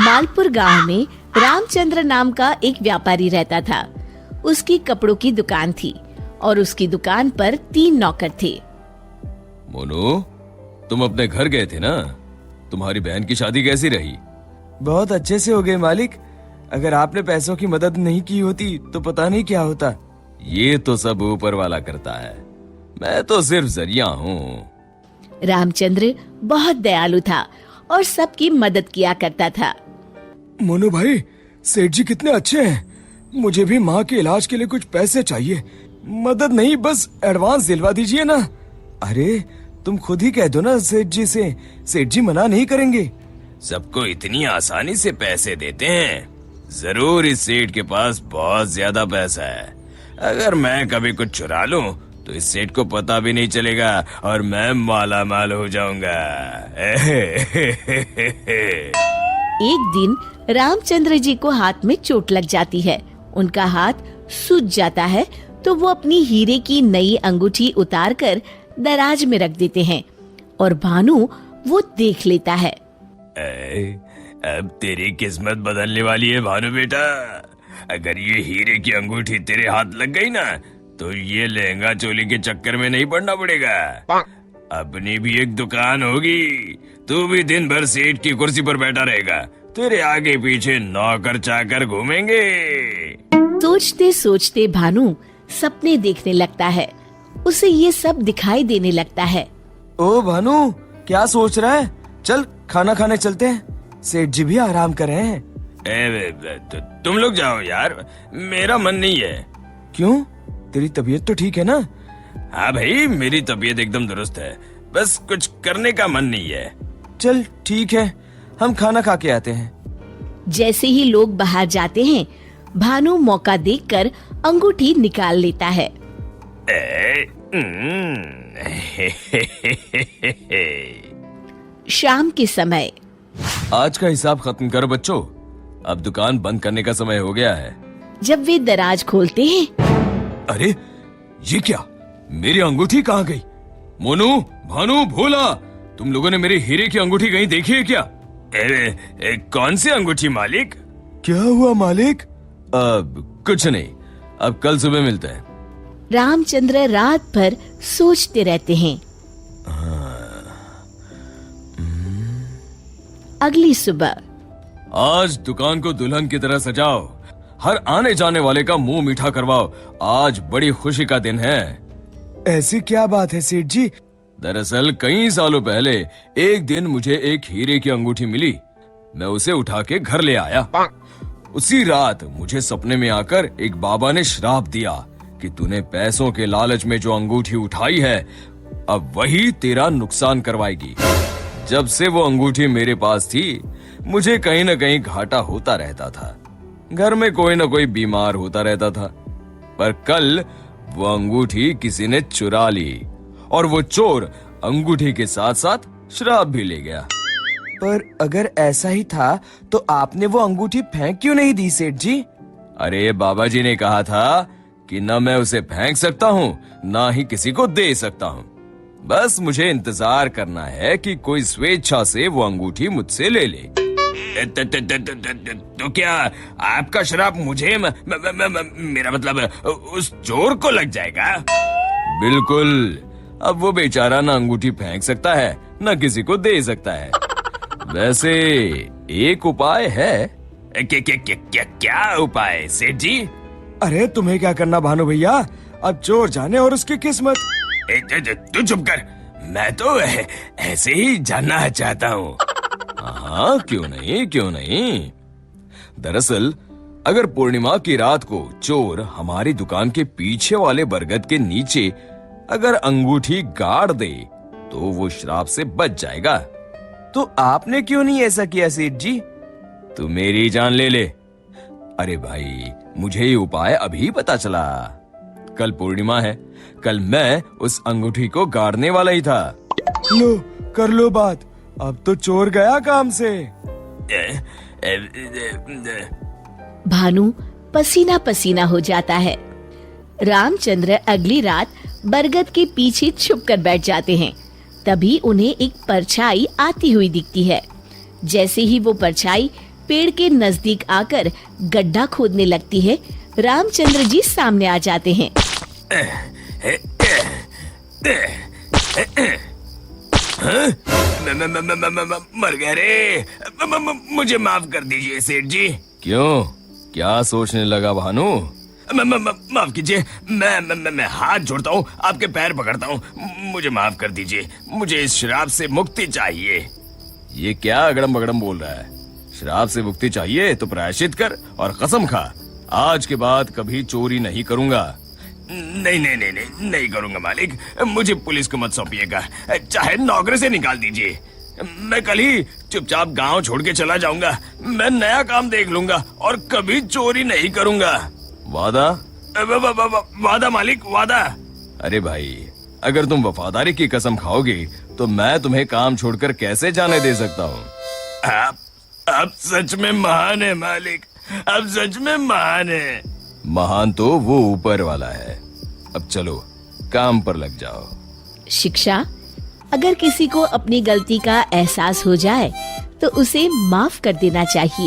मालपुर गांव में रामचंद्र नाम का एक व्यापारी रहता था। उसकी कपड़ों की दुकान थी और उसकी दुकान पर 3 नौकर थे। मोनू, तुम अपने घर गए थे ना? तुम्हारी बहन की शादी कैसी रही? बहुत अच्छे से हो गए मालिक। अगर आपने पैसों की मदद नहीं की होती तो पता नहीं क्या होता। ये तो सब ऊपर वाला करता है, मैं तो सिर्फ जरिया हूँ। रामचंद्र बहुत दयालु था और सबकी मदद किया करता था। मोनू भाई, सेठ जी कितने अच्छे हैं। मुझे भी माँ के इलाज के लिए कुछ पैसे चाहिए। मदद नहीं, बस एडवांस दिलवा दीजिए ना। अरे तुम खुद ही कह दो ना सेठ जी से, सेठ जी मना नहीं करेंगे। सबको इतनी आसानी से पैसे देते हैं? जरूर इस सेठ के पास बहुत ज्यादा पैसा है। अगर मैं कभी कुछ चुरा लूं तो इस सेठ को पता भी नहीं चलेगा और मैं माला माल हो जाऊंगा। एक दिन रामचंद्र जी को हाथ में चोट लग जाती है। उनका हाथ सूज जाता है तो वो अपनी हीरे की नई अंगूठी उतारकर दराज में रख देते हैं और भानु वो देख लेता है। अब तेरी किस्मत बदलने वाली है भानु बेटा। अगर ये हीरे की अंगूठी तेरे हाथ लग गई ना तो ये लहंगा चोली के चक्कर में नहीं पड़ना पड़ेगा। अपनी भी एक दुकान होगी, तू भी दिन भर सेठ की कुर्सी पर बैठा रहेगा, तेरे आगे पीछे नौकर चाकर घूमेंगे। सोचते सोचते भानु सपने देखने लगता है। उसे ये सब दिखाई देने लगता है। ओ भानु, क्या सोच रहा है? चल खाना खाने चलते हैं, सेठ जी भी आराम कर रहे हैं। तुम लोग जाओ यार, मेरा मन नहीं है। क्यों? तेरी तबीयत तो ठीक है ना? हाँ भाई, मेरी तबीयत एकदम दुरुस्त है, बस कुछ करने का मन नहीं है। चल ठीक है, हम खाना खा के आते हैं। जैसे ही लोग बाहर जाते हैं, भानु मौका देखकर अंगूठी निकाल लेता है। शाम के समय। आज का हिसाब खत्म करो बच्चों, अब दुकान बंद करने का समय हो गया है। जब वे दराज खोलते हैं, अरे ये क्या, मेरी अंगूठी कहाँ गई? मोनू, भानु, भोला, तुम लोगों ने मेरी हीरे की अंगूठी कहीं देखी है क्या? कौन सी अंगूठी मालिक? क्या हुआ मालिक? अब कुछ नहीं, अब कल सुबह मिलते हैं। रामचंद्र रात भर सोचते रहते हैं। अगली सुबह। आज दुकान को दुल्हन की तरह सजाओ, हर आने जाने वाले का मुंह मीठा करवाओ, आज बड़ी खुशी का दिन है। ऐसी क्या बात है सेठ जी? दरअसल कई सालों पहले एक दिन मुझे एक हीरे की अंगूठी मिली। मैं उसे उठा के घर ले आया। उसी रात मुझे सपने में आकर एक बाबा ने श्राप दिया कि तूने पैसों के लालच में जो अंगूठी उठाई है, अब वही तेरा नुकसान करवाएगी। जब से वो अंगूठी मेरे पास थी, मुझे कहीं न कहीं घाटा होता रहता था। घर में कोई न कोई बीमार होता रहता था। पर कल वो अंगूठी किसी ने चुरा ली और वो चोर अंगूठी के साथ साथ श्राप भी ले गया। पर अगर ऐसा ही था तो आपने वो अंगूठी फेंक क्यों नहीं दी सेठ जी? अरे बाबा जी ने कहा था कि न मैं उसे फेंक सकता हूँ, ना ही किसी को दे सकता हूँ। बस मुझे इंतजार करना है कि कोई स्वेच्छा से वो अंगूठी मुझसे ले ले। तो क्या आपका श्राप मुझे मेरा मतलब उस चोर को लग जाएगा? बिल्कुल। अब वो बेचारा ना अंगूठी फेंक सकता है, न किसी को दे सकता है। वैसे एक उपाय है। क्या उपाय सेठ जी? अरे तुम्हें क्या करना भानु भैया, अब चोर जाने और उसकी किस्मत। तू चुप कर, मैं तो ऐसे ही जानना चाहता हूँ। हाँ, क्यों नहीं, क्यों नहीं। दरअसल अगर पूर्णिमा की रात को चोर हमारी दुकान के पीछे वाले बरगद के नीचे अगर अंगूठी गाड़ दे तो वो श्राप से बच जाएगा। तो आपने क्यों नहीं ऐसा किया सेठ जी? तू मेरी जान ले ले। अरे भाई, मुझे ये उपाय अभी पता चला। कल पूर्णिमा है, कल मैं उस अंगूठी को गाड़ने वाला ही था। लो कर लो बात, अब तो चोर गया काम से। भानु पसीना पसीना हो जाता है। रामचंद्र अगली रात बरगद के पीछे छुपकर बैठ जाते हैं। तभी उन्हें एक परछाई आती हुई दिखती है। जैसे ही वो परछाई पेड़ के नजदीक आकर गड्ढा खोदने लगती है, रामचंद्र जी सामने आ जाते हैं। मर गए रे। मुझे माफ कर दीजिए सेठ जी। क्यों, क्या सोचने लगा भानु? माफ कीजिए, मैं हाथ जोड़ता हूँ, आपके पैर पकड़ता हूँ, मुझे माफ कर दीजिए। मुझे इस शराब से मुक्ति चाहिए। ये क्या अगड़म बगड़म बोल रहा है? शराब से मुक्ति चाहिए तो प्रायश्चित कर और कसम खा, आज के बाद कभी चोरी नहीं करूंगा। नहीं नहीं नहीं नहीं नहीं करूंगा मालिक, मुझे पुलिस को मत सौंपिएगा, चाहे नौकरी से निकाल दीजिए। मैं कल ही चुपचाप गांव छोड़ के चला जाऊंगा। मैं नया काम देख लूंगा और कभी चोरी नहीं करूंगा। वादा? वादा मालिक, वादा। अरे भाई, अगर तुम वफादारी की कसम खाओगे तो मैं तुम्हें काम छोड़कर कैसे जाने दे सकता हूँ। आप सच में महान है मालिक, आप सच में महान है। महान तो वो ऊपर वाला है। अब चलो काम पर लग जाओ। शिक्षा, अगर किसी को अपनी गलती का एहसास हो जाए तो उसे माफ कर देना चाहिए।